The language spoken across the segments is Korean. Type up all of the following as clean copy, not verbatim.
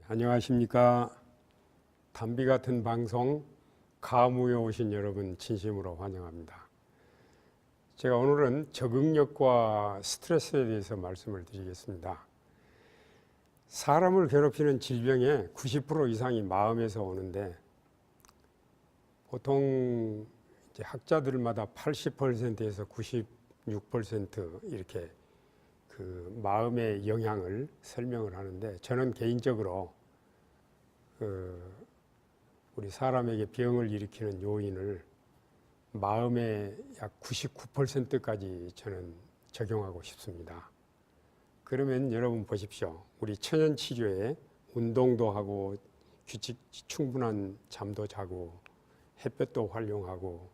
안녕하십니까. 담비 같은 방송 가무에 오신 여러분 진심으로 환영합니다. 제가 오늘은 적응력과 스트레스에 대해서 말씀을 드리겠습니다. 사람을 괴롭히는 질병의 90% 이상이 마음에서 오는데 보통 이제 학자들마다 80%에서 96% 이렇게 그 마음의 영향을 설명을 하는데, 저는 개인적으로 우리 사람에게 병을 일으키는 요인을 마음의 약 99%까지 저는 적용하고 싶습니다. 그러면 여러분 보십시오. 우리 천연 치료에 운동도 하고 충분한 잠도 자고 햇볕도 활용하고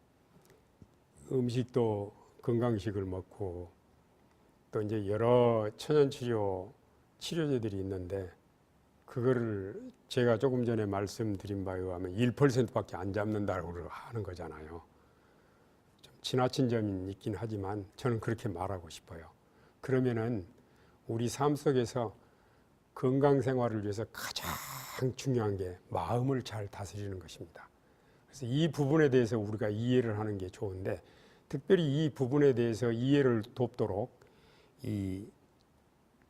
음식도 건강식을 먹고 또 이제 여러 천연 치료제들이 있는데, 그거를 제가 조금 전에 말씀드린 바에 의하면 1%밖에 안 잡는다고 하는 거잖아요. 좀 지나친 점이 있긴 하지만 저는 그렇게 말하고 싶어요. 그러면은 우리 삶 속에서 건강 생활을 위해서 가장 중요한 게 마음을 잘 다스리는 것입니다. 그래서 이 부분에 대해서 우리가 이해를 하는 게 좋은데, 특별히 이 부분에 대해서 이해를 돕도록 이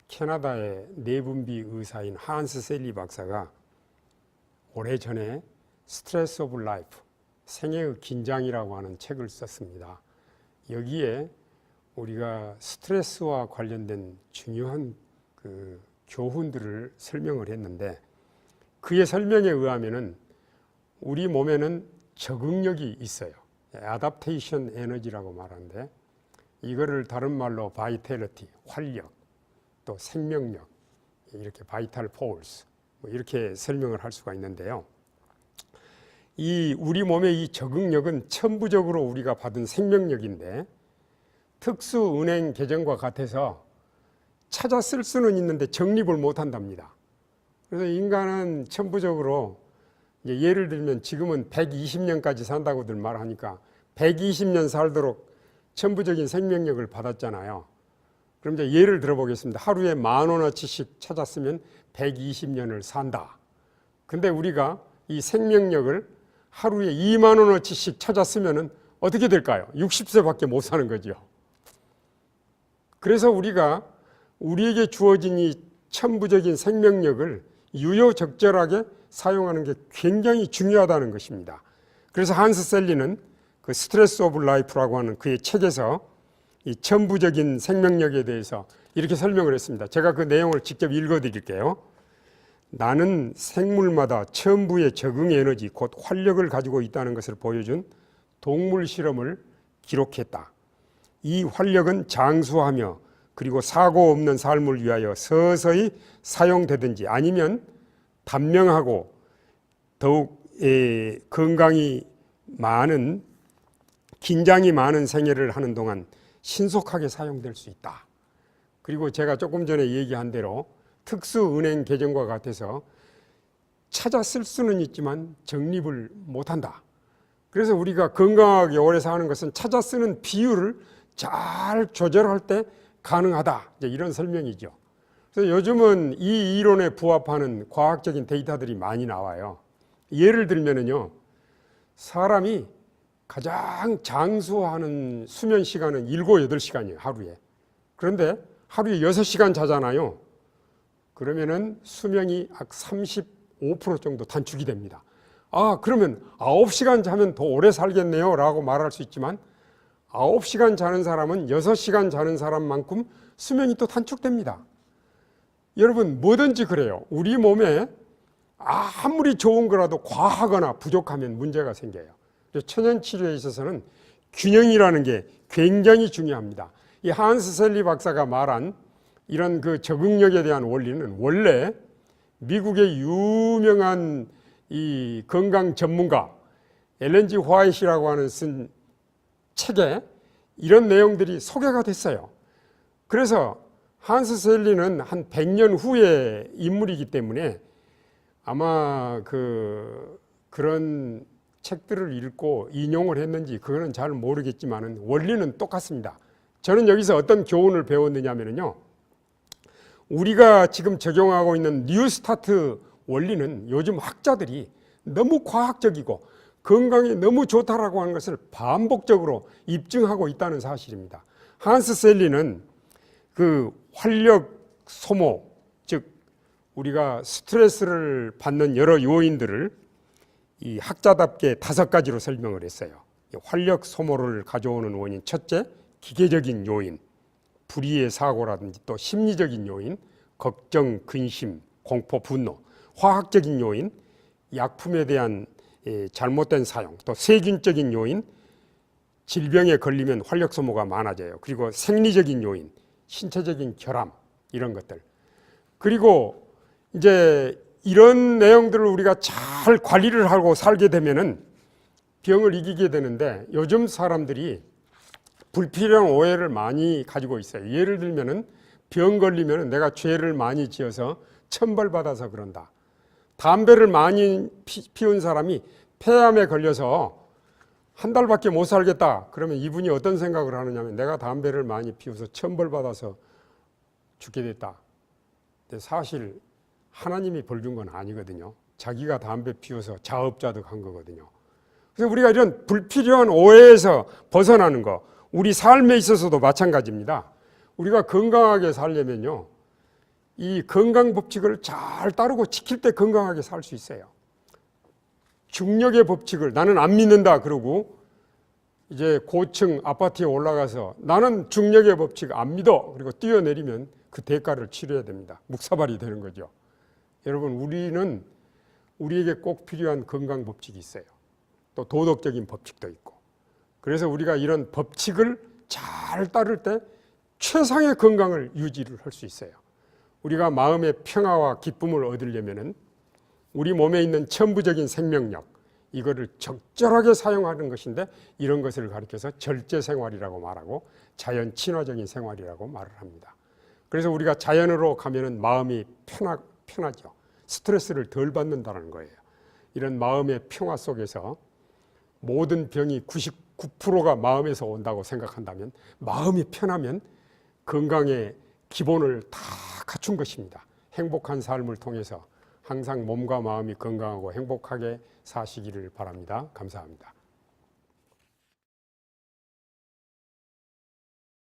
캐나다의 내분비 의사인 한스 셀리 박사가 오래전에 스트레스 오브 라이프, 생애의 긴장이라고 하는 책을 썼습니다. 여기에 우리가 스트레스와 관련된 중요한 그 교훈들을 설명을 했는데, 그의 설명에 의하면은 우리 몸에는 적응력이 있어요. 애답테이션 에너지라고 말하는데, 이거를 다른 말로 바이탈리티, 활력, 또 생명력, 이렇게 바이탈 포스 이렇게 설명을 할 수가 있는데요. 이 우리 몸의 이 적응력은 천부적으로 우리가 받은 생명력인데, 특수 은행 계정과 같아서 찾아 쓸 수는 있는데 정립을 못 한답니다. 그래서 인간은 천부적으로 예를 들면 지금은 120년까지 산다고들 말하니까 120년 살도록 천부적인 생명력을 받았잖아요. 그럼 이제 예를 들어보겠습니다. 하루에 10,000원어치씩 찾았으면 120년을 산다. 근데 우리가 이 생명력을 하루에 20,000원어치씩 찾았으면 어떻게 될까요? 60세밖에 못 사는 거죠. 그래서 우리가 우리에게 주어진 이 천부적인 생명력을 유효적절하게 사용하는 게 굉장히 중요하다는 것입니다. 그래서 한스 셀리는 그 스트레스 오브 라이프라고 하는 그의 책에서 이 천부적인 생명력에 대해서 이렇게 설명을 했습니다. 제가 그 내용을 직접 읽어 드릴게요. 나는 생물마다 천부의 적응 에너지, 곧 활력을 가지고 있다는 것을 보여준 동물 실험을 기록했다. 이 활력은 장수하며 그리고 사고 없는 삶을 위하여 서서히 사용되든지 아니면 단명하고 더욱 건강이 많은, 긴장이 많은 생애를 하는 동안 신속하게 사용될 수 있다. 그리고 제가 조금 전에 얘기한 대로 특수 은행 계정과 같아서 찾아 쓸 수는 있지만 정립을 못한다. 그래서 우리가 건강하게 오래 사는 것은 찾아 쓰는 비율을 잘 조절할 때 가능하다. 이제 이런 설명이죠. 그래서 요즘은 이 이론에 부합하는 과학적인 데이터들이 많이 나와요. 예를 들면은요, 사람이 가장 장수하는 수면 시간은 7, 8시간이에요, 하루에. 그런데 하루에 6시간 자잖아요. 그러면은 수명이 약 35% 정도 단축이 됩니다. 아, 그러면 9시간 자면 더 오래 살겠네요 라고 말할 수 있지만, 9시간 자는 사람은 6시간 자는 사람만큼 수명이 또 단축됩니다. 여러분, 뭐든지 그래요. 우리 몸에 아무리 좋은 거라도 과하거나 부족하면 문제가 생겨요. 천연 치료에 있어서는 균형이라는 게 굉장히 중요합니다. 이 한스 셀리 박사가 말한 이런 그 적응력에 대한 원리는 원래 미국의 유명한 이 건강 전문가 엘렌 G 화이트라고 하는 쓴 책에 이런 내용들이 소개가 됐어요. 그래서 한스 셀리는 한 100년 후의 인물이기 때문에 아마 그런 책들을 읽고 인용을 했는지 그거는 잘 모르겠지만 원리는 똑같습니다. 저는 여기서 어떤 교훈을 배웠느냐면요, 우리가 지금 적용하고 있는 뉴 스타트 원리는 요즘 학자들이 너무 과학적이고 건강에 너무 좋다라고 하는 것을 반복적으로 입증하고 있다는 사실입니다. 한스 셀리는 그 활력 소모, 즉 우리가 스트레스를 받는 여러 요인들을 이 학자답게 5가지로 설명을 했어요. 활력 소모를 가져오는 원인, 첫째, 기계적인 요인, 불의의 사고라든지 또 심리적인 요인, 걱정, 근심, 공포, 분노, 화학적인 요인, 약품에 대한 잘못된 사용, 또 세균적인 요인, 질병에 걸리면 활력 소모가 많아져요. 그리고 생리적인 요인, 신체적인 결함, 이런 것들. 그리고 이제 이런 내용들을 우리가 잘 관리를 하고 살게 되면은 병을 이기게 되는데, 요즘 사람들이 불필요한 오해를 많이 가지고 있어요. 예를 들면은 병 걸리면은 내가 죄를 많이 지어서 천벌받아서 그런다. 담배를 많이 피운 사람이 폐암에 걸려서 한 달밖에 못 살겠다. 그러면 이분이 어떤 생각을 하느냐면, 내가 담배를 많이 피워서 천벌받아서 죽게 됐다. 근데 사실 하나님이 벌 준 건 아니거든요. 자기가 담배 피워서 자업자득한 거거든요. 그래서 우리가 이런 불필요한 오해에서 벗어나는 거, 우리 삶에 있어서도 마찬가지입니다. 우리가 건강하게 살려면요, 이 건강 법칙을 잘 따르고 지킬 때 건강하게 살 수 있어요. 중력의 법칙을 나는 안 믿는다 그러고 이제 고층 아파트에 올라가서 나는 중력의 법칙 안 믿어 그리고 뛰어내리면 그 대가를 치러야 됩니다. 묵사발이 되는 거죠. 여러분, 우리에게 꼭 필요한 건강 법칙이 있어요. 또 도덕적인 법칙도 있고. 그래서 우리가 이런 법칙을 잘 따를 때 최상의 건강을 유지를 할 수 있어요. 우리가 마음의 평화와 기쁨을 얻으려면은 우리 몸에 있는 천부적인 생명력, 이거를 적절하게 사용하는 것인데, 이런 것을 가리켜서 절제생활이라고 말하고 자연 친화적인 생활이라고 말을 합니다. 그래서 우리가 자연으로 가면은 마음이 편하죠. 스트레스를 덜 받는다는 거예요. 이런 마음의 평화 속에서 모든 병이 99%가 마음에서 온다고 생각한다면, 마음이 편하면 건강의 기본을 다 갖춘 것입니다. 행복한 삶을 통해서 항상 몸과 마음이 건강하고 행복하게 사시기를 바랍니다. 감사합니다.